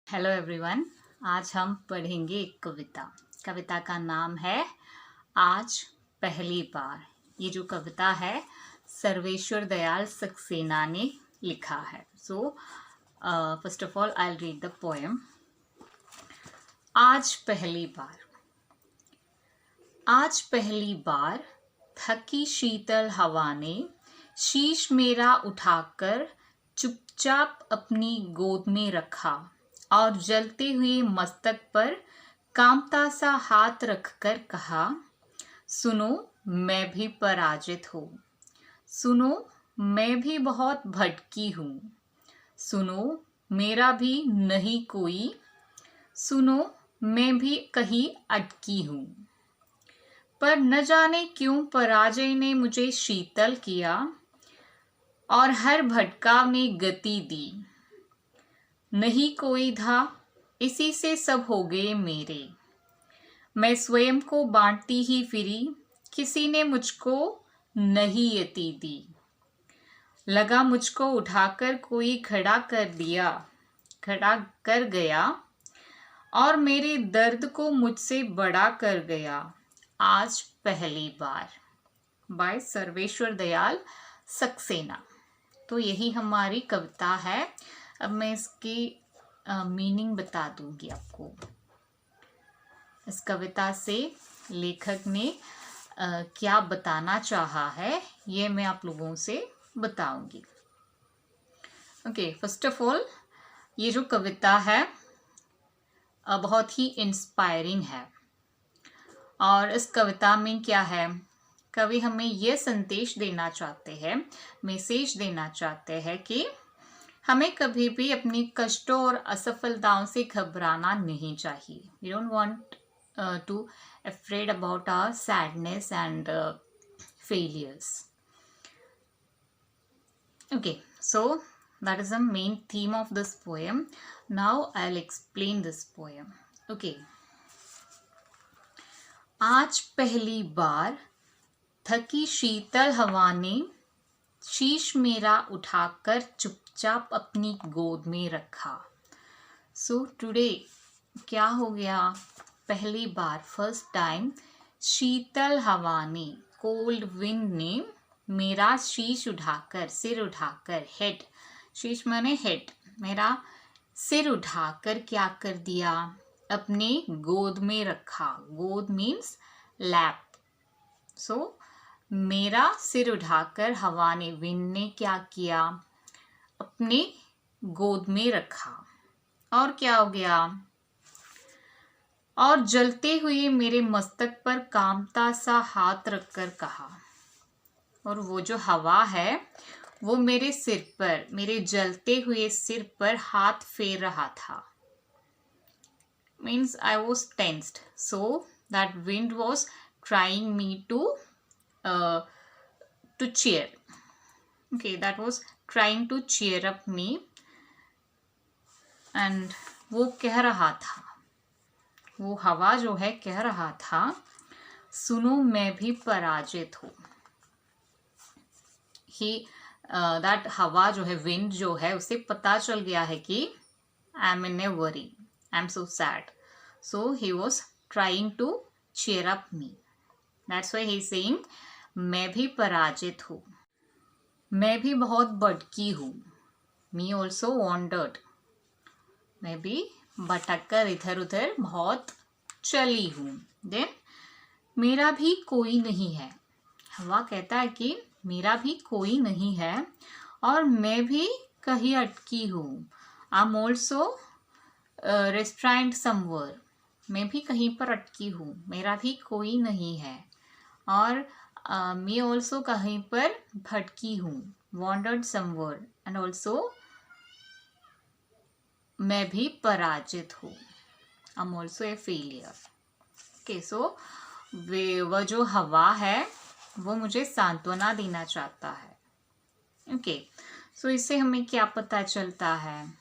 Hello everyone. आज हम पढ़ेंगे एक कविता का नाम है आज पहली बार। ये जो कविता है सर्वेश्वर दयाल सक्सेना ने लिखा है। So first of all I will read the poem. आज पहली बार। आज पहली बार थकी शीतल हवा ने शीश मेरा उठाकर चुपचाप अपनी गोद में रखा और जलते हुए मस्तक पर कांपता सा हाथ रखकर कहा, सुनो मैं भी पराजित हूँ, सुनो मैं भी बहुत भटकी हूँ, सुनो मेरा भी नहीं कोई, सुनो मैं भी कहीं अटकी हूँ। पर न जाने क्यों पराजय ने मुझे शीतल किया और हर भटकाव ने गति दी। नहीं कोई था, इसी से सब हो गए मेरे। मैं स्वयं को बांटती ही फिरी, किसी ने मुझको नहीं यति दी। लगा मुझको उठाकर कोई खड़ा कर गया और मेरे दर्द को मुझसे बड़ा कर गया। आज पहली बार, बाय सर्वेश्वर दयाल सक्सेना। तो यही हमारी कविता है। अब मैं इसकी मीनिंग बता दूंगी आपको। इस कविता से लेखक ने क्या बताना चाहा है ये मैं आप लोगों से बताऊंगी। ओके, फर्स्ट ऑफ ऑल ये जो कविता है बहुत ही इंस्पायरिंग है। और इस कविता में क्या है, कवि हमें यह संदेश देना चाहते हैं, मैसेज देना चाहते हैं कि हमें कभी भी अपनी कष्टों और असफलताओं से घबराना नहीं चाहिए। We don't want to afraid about our sadness and failures. Okay, so that is the main theme of this poem. Now I'll explain this poem. Okay. आज पहली बार थकी शीतल हवा ने शीश मेरा उठाकर चुपचाप अपनी गोद में रखा। सो टुडे क्या हो गया, पहली बार फर्स्ट टाइम शीतल हवा ने, कोल्ड विंड ने मेरा शीश उठाकर, सिर उठाकर, हेड, शीश माने हेड, मेरा सिर उठाकर क्या कर दिया, अपने गोद में रखा। गोद मीन्स लैप। सो मेरा सिर उठाकर हवा ने, विंड ने क्या किया, अपने गोद में रखा। और क्या हो गया, और जलते हुए मेरे मस्तक पर कांपता सा हाथ रखकर कहा। और वो जो हवा है वो मेरे सिर पर, मेरे जलते हुए सिर पर हाथ फेर रहा था। Means I was tensed, so that wind was trying me to cheer. Okay, that was trying to cheer up me. And वो कह रहा था, वो हवा जो है कह रहा था, सुनो मैं भी पराजित हूँ। that हवा जो है, विंड जो है, उसे पता चल गया है कि I am in a worry, I am so sad. So he was trying to cheer up me. That's why he is saying मैं भी पराजित हूँ, मैं भी बहुत भटकी हूँ। Me also wandered, मैं भी भटक कर इधर उधर बहुत चली हूँ। Then मेरा भी कोई नहीं है। हवा कहता है कि मेरा भी कोई नहीं है और मैं भी कहीं अटकी हूँ। I'm also restrained somewhere, मैं भी कहीं पर अटकी हूँ। मेरा भी कोई नहीं है और मैं ऑल्सो कहीं पर भटकी हूँ। वॉन्डर्ड समवेयर एंड ऑल्सो मैं भी पराजित हूँ। I am also a failure. Okay, so वह जो हवा है वो मुझे सांत्वना देना चाहता है। ओके, सो इससे हमें क्या पता चलता है,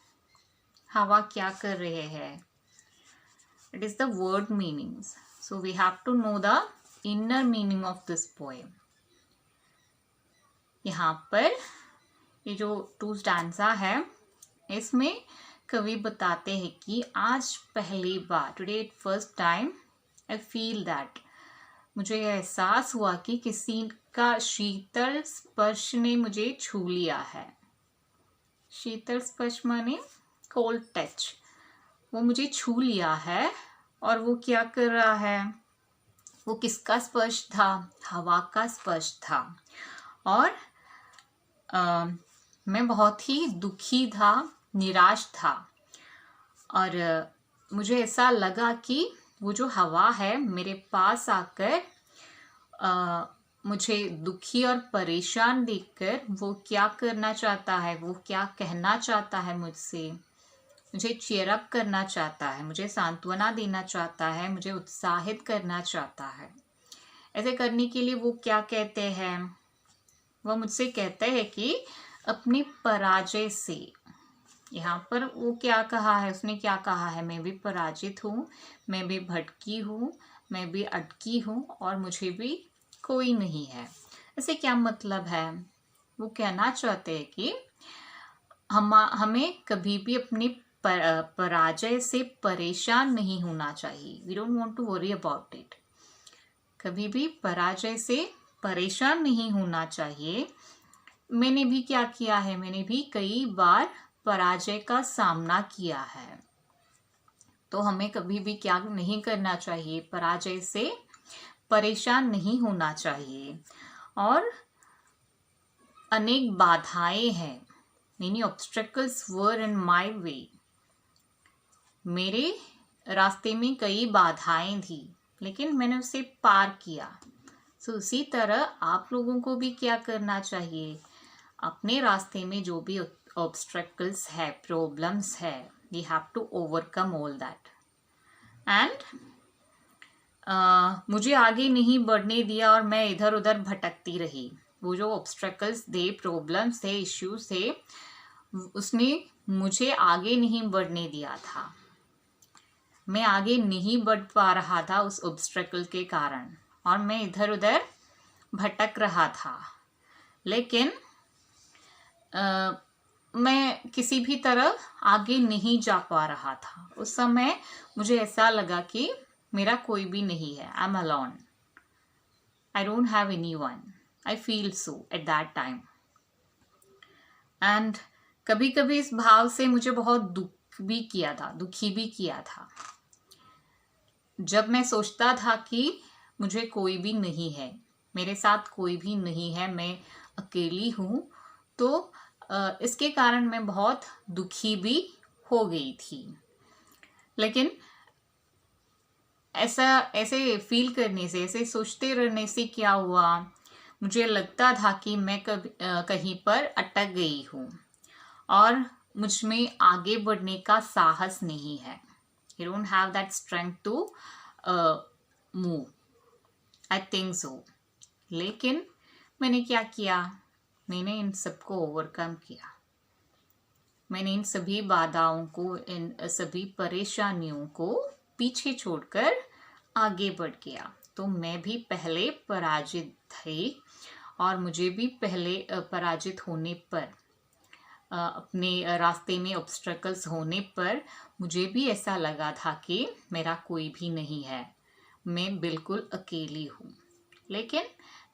हवा क्या कर रहे हैं। It is the word meanings. So we have to know the inner meaning of this poem. यहाँ पर ये जो 2 स्टैंजा है, इसमें कवि बताते हैं कि आज पहली बार, today first time I feel that, मुझे एहसास हुआ कि किसी का शीतल स्पर्श ने मुझे छू लिया है। शीतल स्पर्श माने कोल्ड टच, वो मुझे छू लिया है। और वो क्या कर रहा है? वो किसका स्पर्श था? हवा का स्पर्श था। और मैं बहुत ही दुखी था, निराश था। और मुझे ऐसा लगा कि वो जो हवा है मेरे पास आकर मुझे दुखी और परेशान देखकर वो क्या करना चाहता है, वो क्या कहना चाहता है मुझसे। मुझे चीयर अप करना चाहता है, मुझे सांत्वना देना चाहता है, मुझे उत्साहित करना चाहता है। ऐसे करने के लिए वो क्या कहते हैं? वो मुझसे कहते हैं कि अपनी पराजय से, यहाँ पर वो क्या कहा है, उसने क्या कहा है? मैं भी पराजित हूँ, मैं भी भटकी हूँ, मैं भी अटकी हूँ और मुझे भी कोई नहीं है। ऐसे क्या मतलब है? वो कहना चाहते हैं कि हमें कभी भी अपनी पराजय से परेशान नहीं होना चाहिए। We don't want to worry about it. कभी भी पराजय से परेशान नहीं होना चाहिए। मैंने भी क्या किया है? मैंने भी कई बार पराजय का सामना किया है। तो हमें कभी भी क्या नहीं करना चाहिए? पराजय से परेशान नहीं होना चाहिए। और अनेक बाधाएं हैं, many obstacles were in my way। मेरे रास्ते में कई बाधाएं थी, लेकिन मैंने उसे पार किया। उसी तरह आप लोगों को भी क्या करना चाहिए? अपने रास्ते में जो भी ऑब्स्ट्रकल्स है, प्रॉब्लम्स है, we have to overcome all that. And मुझे आगे नहीं बढ़ने दिया और मैं इधर उधर भटकती रही। वो जो ऑब्स्ट्रकल्स थे, प्रॉब्लम्स थे, इश्यूज थे, उसने मुझे आगे नहीं बढ़ने दिया था। मैं आगे नहीं बढ़ पा रहा था उस ऑब्स्ट्रकल के कारण, और मैं इधर उधर भटक रहा था। लेकिन मैं किसी भी तरह आगे नहीं जा पा रहा था। उस समय मुझे ऐसा लगा कि मेरा कोई भी नहीं है, I am alone, I don't have anyone, I feel so at that time. And कभी कभी इस भाव से मुझे बहुत दुखी भी किया था। जब मैं सोचता था कि मुझे कोई भी नहीं है, मेरे साथ कोई भी नहीं है, मैं अकेली हूँ, तो इसके कारण मैं बहुत दुखी भी हो गई थी। लेकिन ऐसे फील करने से, ऐसे सोचते रहने से क्या हुआ? मुझे लगता था कि मैं कहीं पर अटक गई हूँ और मुझ में आगे बढ़ने का साहस नहीं है। You don't have that strength to move. I think so. लेकिन मैंने क्या किया? मैंने इन सबको ओवरकम किया। मैंने इन सभी बाधाओं को, इन सभी परेशानियों को पीछे छोड़कर आगे बढ़ गया। तो मैं भी पहले पराजित थी और मुझे भी पहले पराजित होने पर, अपने रास्ते में ऑब्स्ट्रकल्स होने पर मुझे भी ऐसा लगा था कि मेरा कोई भी नहीं है, मैं बिल्कुल अकेली हूँ। लेकिन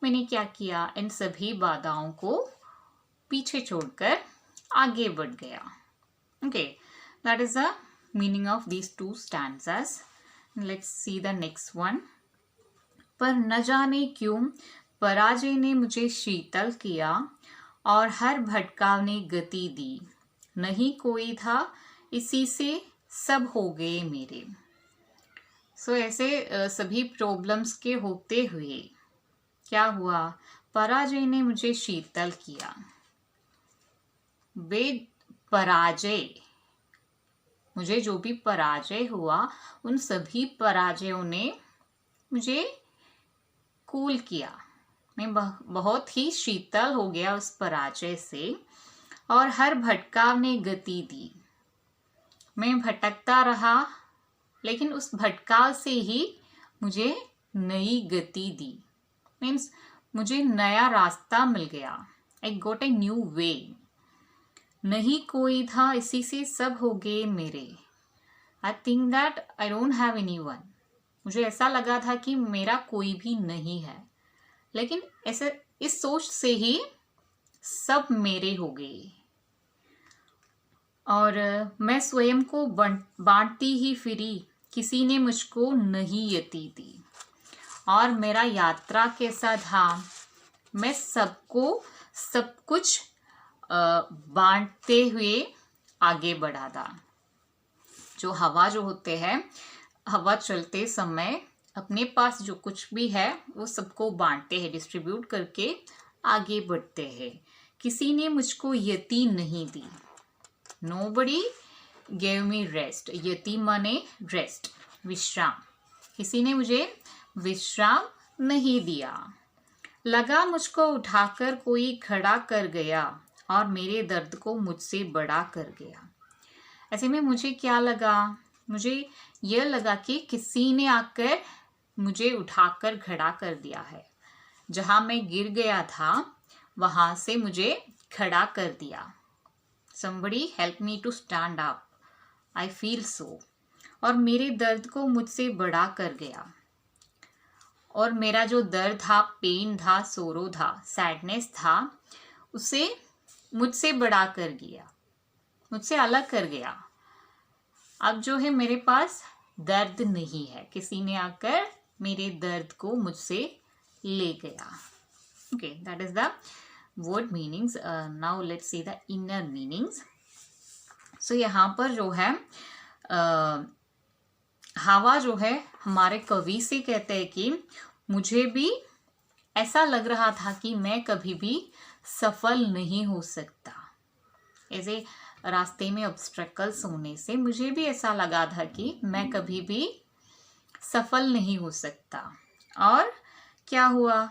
मैंने क्या किया? इन सभी बाधाओं को पीछे छोड़कर आगे बढ़ गया। Okay, that is the meaning of these two stanzas. Let's see the next one. पर न जाने क्यों पराजय ने मुझे शीतल किया और हर भटकाव ने गति दी। नहीं कोई था, इसी से सब हो गए मेरे। ऐसे सभी प्रॉब्लम्स के होते हुए क्या हुआ? पराजय ने मुझे शीतल किया। वे पराजय, मुझे जो भी पराजय हुआ, उन सभी पराजयों ने मुझे कूल किया। मैं बहुत ही शीतल हो गया उस पराजय से, और हर भटकाव ने गति दी। मैं भटकता रहा, लेकिन उस भटकाव से ही मुझे नई गति दी। मीन्स मुझे नया रास्ता मिल गया। आई गोट ए न्यू वे। नहीं कोई था इसी से सब हो गए मेरे। I think that I don't have anyone. मुझे ऐसा लगा था कि मेरा कोई भी नहीं है, लेकिन ऐसे इस सोच से ही सब मेरे हो गए। और मैं स्वयं को बांटती ही फिरी, किसी ने मुझको नहीं यती दी। और मेरा यात्रा कैसा था, मैं सबको सब कुछ बांटते हुए आगे बढ़ा था। जो हवा जो होते हैं, हवा चलते समय अपने पास जो कुछ भी है वो सबको बांटते हैं, डिस्ट्रीब्यूट करके आगे बढ़ते हैं। किसी ने मुझको यति नहीं दी। Nobody gave me rest. यति माने रेस्ट, विश्राम। किसी ने मुझे विश्राम नहीं दिया। लगा मुझको उठाकर कोई खड़ा कर गया और मेरे दर्द को मुझसे बड़ा कर गया। ऐसे में मुझे क्या लगा, मुझे यह लगा कि किसी ने आकर मुझे उठाकर खड़ा कर दिया है। जहाँ मैं गिर गया था वहाँ से मुझे खड़ा कर दिया। Somebody help me to stand up. I feel so. और मेरे दर्द को मुझसे बड़ा कर गया। और मेरा जो दर्द था, पेन था, सोरो था, सैडनेस था, उसे मुझसे बड़ा कर गया, मुझसे अलग कर गया। अब जो है मेरे पास दर्द नहीं है, किसी ने आकर मेरे दर्द को मुझसे ले गया। Okay, that is the word meanings. Now let's see the inner meanings. So यहाँ पर जो है हवा जो है हमारे कवि से कहते हैं कि मुझे भी ऐसा लग रहा था कि मैं कभी भी सफल नहीं हो सकता। ऐसे रास्ते में ऑब्स्ट्रकल्स होने से मुझे भी ऐसा लगा था कि मैं कभी भी सफल नहीं हो सकता। और क्या हुआ,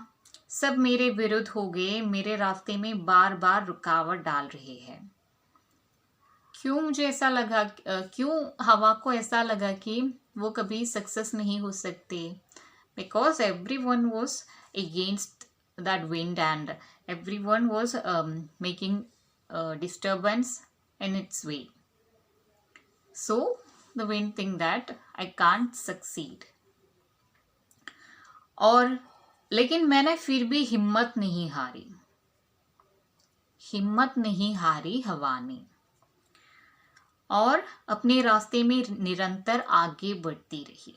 सब मेरे विरुद्ध हो गए, मेरे रास्ते में बार बार रुकावट डाल रहे हैं। क्यों मुझे ऐसा लगा, क्यों हवा को ऐसा लगा कि वो कभी सक्सेस नहीं हो सकते? Because everyone was against that wind and everyone was making disturbance in its way. So the wind think that I can't succeed. और लेकिन मैंने फिर भी हिम्मत नहीं हारी, हिम्मत नहीं हारी हवा ने, और अपने रास्ते में निरंतर आगे बढ़ती रही।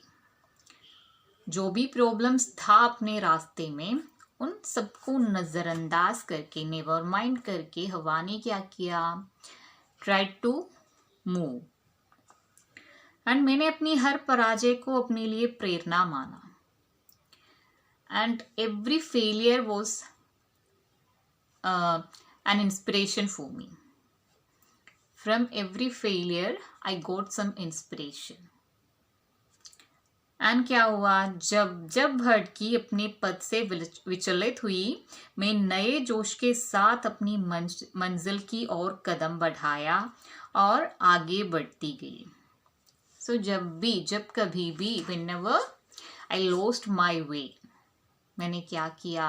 जो भी प्रॉब्लम्स था अपने रास्ते में, उन सबको नज़रअंदाज करके, नेवर माइंड करके हवा ने क्या किया, ट्राई टू मूव। एंड मैंने अपनी हर पराजय को अपने लिए प्रेरणा माना। And every failure was an inspiration for me. From every failure, I got some inspiration. And क्या हुआ, जब भटकी, अपने पद से विचलित हुई, मैं नए जोश के साथ अपनी मंजिल की ओर कदम बढ़ाया और आगे बढ़ती गई। So जब कभी भी, whenever I lost my way, मैंने क्या किया,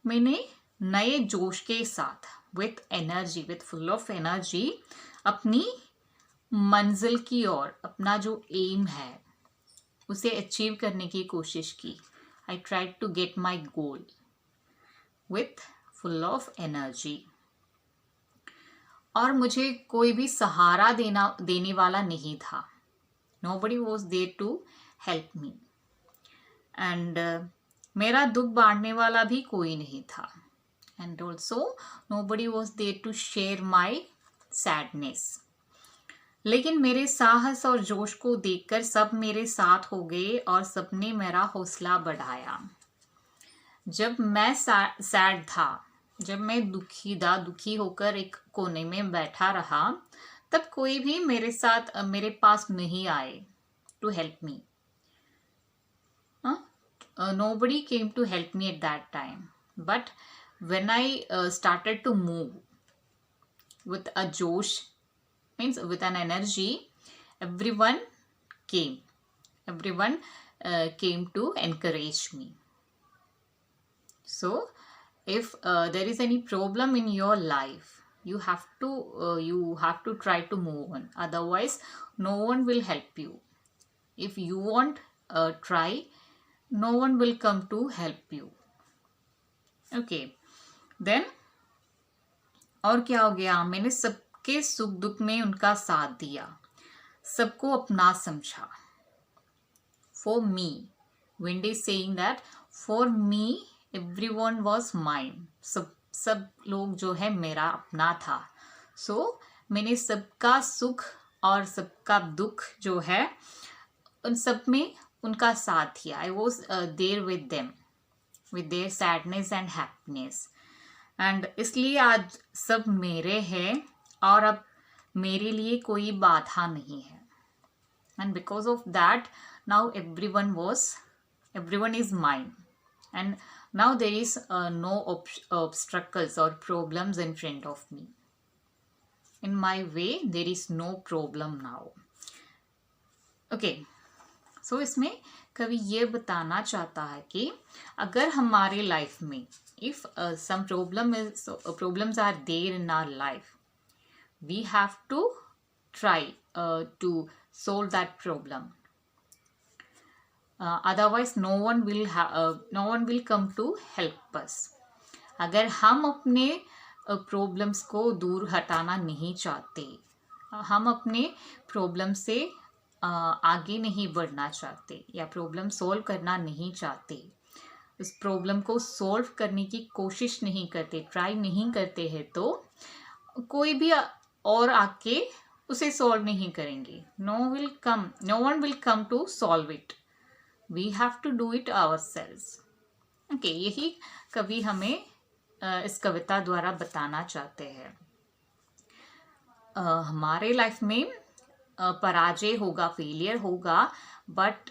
मैंने नए जोश के साथ, with energy, with full of energy, अपनी मंजिल की ओर, अपना जो एम है उसे अचीव करने की कोशिश की। I try to get my goal with full of energy. और मुझे कोई भी सहारा देने वाला नहीं था। Nobody was there to help me. And मेरा दुख बांटने वाला भी कोई नहीं था। And also nobody was there to share my sadness. लेकिन मेरे साहस और जोश को देखकर सब मेरे साथ हो गए और सबने मेरा हौसला बढ़ाया। जब मैं सैड था, जब मैं दुखी होकर एक कोने में बैठा रहा, तब कोई भी मेरे पास नहीं आए to help me. Nobody came to help me at that time. But when I started to move with a josh, means with an energy, everyone came. Everyone came to encourage me. So, if there is any problem in your life, You have to try to move on. Otherwise, no one will help you. If you won't try, no one will come to help you. Okay. Then और क्या हो गया, मैंने सबके सुख दुख में उनका साथ दिया, सबको अपना समझा. For me, Wendy is saying that for me everyone was mine. सब लोग जो है मेरा अपना था. So मैंने सबका सुख और सबका दुख जो है उन सब में उनका साथ दिया. I was there with them, with their sadness and happiness. And इसलिए आज सब मेरे हैं और अब मेरे लिए कोई बाधा नहीं है. And because of that now everyone is mine, and now there is no obstacles or problems in front of me. In my way there is no problem now. Okay, so इसमें कवि ये बताना चाहता है कि अगर हमारे लाइफ में if some problems are there in our life, we have to try to solve that problem. Otherwise no one will come to help us. अगर हम अपने प्रॉब्लम्स को दूर हटाना नहीं चाहते, हम अपने प्रॉब्लम से आगे नहीं बढ़ना चाहते या प्रॉब्लम सॉल्व करना नहीं चाहते, इस प्रॉब्लम को सॉल्व करने की कोशिश नहीं करते, ट्राई नहीं करते हैं, तो कोई भी और आके उसे सॉल्व नहीं करेंगे. No one will come to solve it. We have to do it ourselves. Okay, यही कवि हमें इस कविता द्वारा बताना चाहते हैं. हमारे लाइफ में पराजय होगा, फेलियर होगा, बट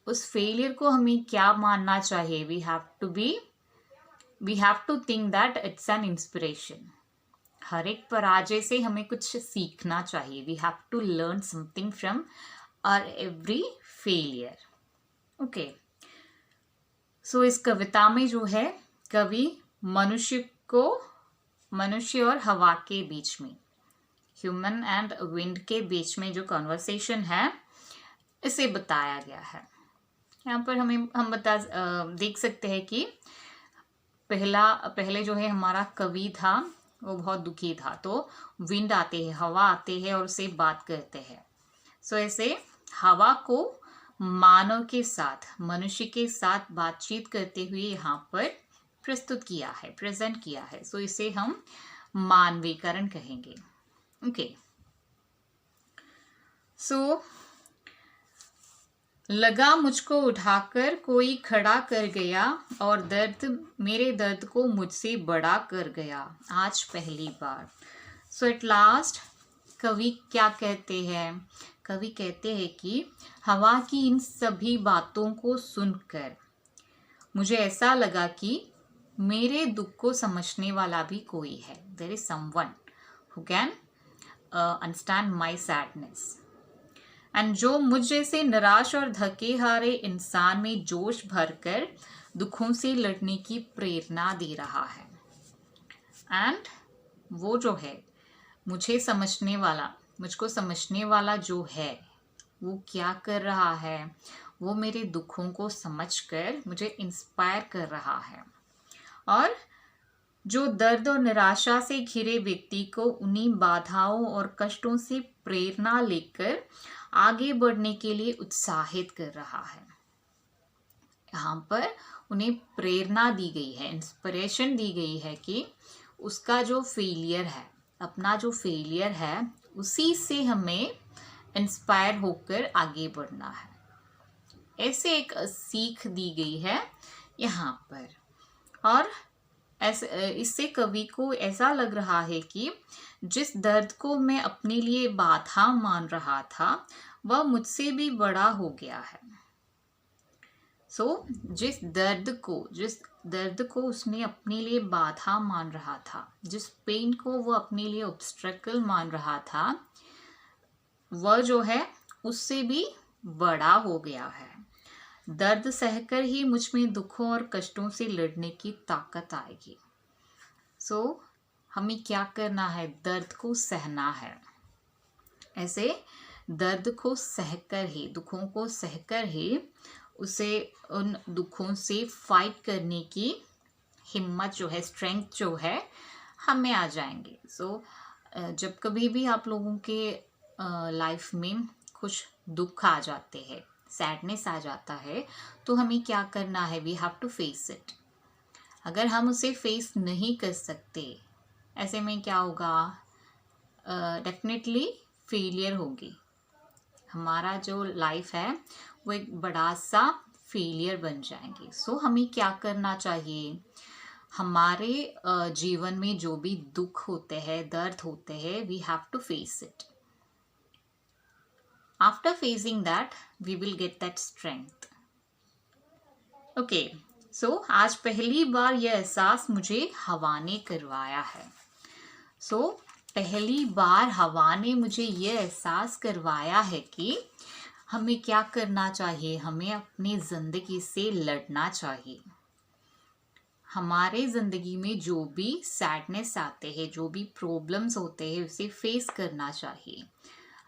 उस फेलियर को हमें क्या मानना चाहिए? We have to think that it's an inspiration. हर एक पराजय से हमें कुछ सीखना चाहिए. We have to learn something from our every failure. Okay, so इस कविता में जो है कवि मनुष्य और हवा के बीच में, ह्यूमन एंड विंड के बीच में जो कॉन्वर्सेशन है, इसे बताया गया है. यहाँ पर हम देख सकते हैं कि पहले जो है हमारा कवि था वो बहुत दुखी था, तो विंड आते हैं, हवा आते हैं और उससे बात करते हैं. सो ऐसे हवा को मानव के साथ, मनुष्य के साथ बातचीत करते हुए यहाँ पर प्रस्तुत किया है, प्रेजेंट किया है. सो इसे हम मानवीकरण कहेंगे. ओके, सो लगा मुझको उठाकर कोई खड़ा कर गया और मेरे दर्द को मुझसे बड़ा कर गया आज पहली बार. सो एट लास्ट कवि क्या कहते हैं? कवि कहते हैं कि हवा की इन सभी बातों को सुनकर मुझे ऐसा लगा कि मेरे दुख को समझने वाला भी कोई है. There is someone who can understand my sadness. And जो मुझ जैसे निराश और धके हारे इंसान में जोश भरकर दुखों से लड़ने की प्रेरणा दे रहा है. एंड वो जो है मुझको समझने वाला जो है, वो क्या कर रहा है? वो मेरे दुखों को समझकर मुझे इंस्पायर कर रहा है. और जो दर्द और निराशा से घिरे व्यक्ति को उन्हीं बाधाओं और कष्टों से प्रेरणा लेकर आगे बढ़ने के लिए उत्साहित कर रहा है. यहाँ पर उन्हें प्रेरणा दी गई है, इंस्पिरेशन दी गई है कि उसका जो फेलियर है, अपना जो फेलियर है, उसी से हमें इंस्पायर होकर आगे बढ़ना है. ऐसे एक सीख दी गई है यहाँ पर. और इससे कवि को ऐसा लग रहा है कि जिस दर्द को मैं अपने लिए बाधा मान रहा था, वह मुझसे भी बड़ा हो गया है. सो जिस दर्द को उसने अपने लिए बाधा मान रहा था, जिस पेन को वो अपने लिए ऑब्स्ट्रकल मान रहा था, वह जो है उससे भी बड़ा हो गया है. दर्द सहकर ही मुझ में दुखों और कष्टों से लड़ने की ताकत आएगी. सो हमें क्या करना है, दर्द को सहना है। ऐसे दर्द को सहकर ही, दुखों को सहकर ही उसे, उन दुखों से फाइट करने की हिम्मत जो है, स्ट्रेंथ जो है, हमें आ जाएंगे। जब कभी भी आप लोगों के लाइफ में कुछ दुख आ जाते हैं, सैडनेस आ जाता है, तो हमें क्या करना है, we have to face it. अगर हम उसे फेस नहीं कर सकते, ऐसे में क्या होगा, डेफिनेटली फेलियर होगी। हमारा जो लाइफ है वो एक बड़ा सा फेलियर बन जाएंगे। हमें क्या करना चाहिए, हमारे जीवन में जो भी दुख होते हैं, दर्द होते हैं, we have to face it. After facing that we will get that strength. Okay, आज पहली बार यह एहसास मुझे हवा ने करवाया है। पहली बार हवा ने मुझे यह एहसास करवाया है कि हमें क्या करना चाहिए, हमें अपनी ज़िंदगी से लड़ना चाहिए। हमारे ज़िंदगी में जो भी सैडनेस आते हैं, जो भी प्रॉब्लम्स होते हैं, उसे फेस करना चाहिए।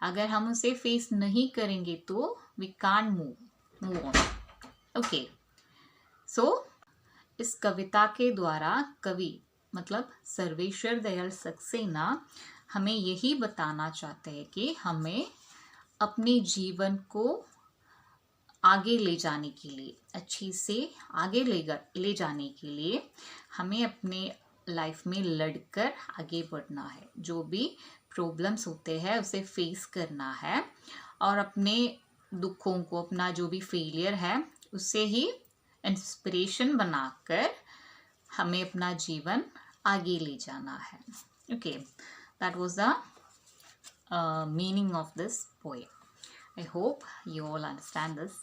अगर हम उसे फेस नहीं करेंगे तो we can't move on. Okay, इस कविता के द्वारा कवि मतलब सर्वेश्वर दयाल सक्सेना हमें यही बताना चाहते हैं कि हमें अपने जीवन को आगे ले जाने के लिए, अच्छी से आगे ले जाने के लिए हमें अपने लाइफ में लड़कर आगे बढ़ना है। जो भी प्रॉब्लम्स होते हैं उसे फेस करना है और अपने दुखों को, अपना जो भी फेलियर है, उससे ही इंस्पिरेशन बनाकर हमें अपना जीवन आगे ले जाना है। Okay, that was the meaning of this poem. I hope you all understand this.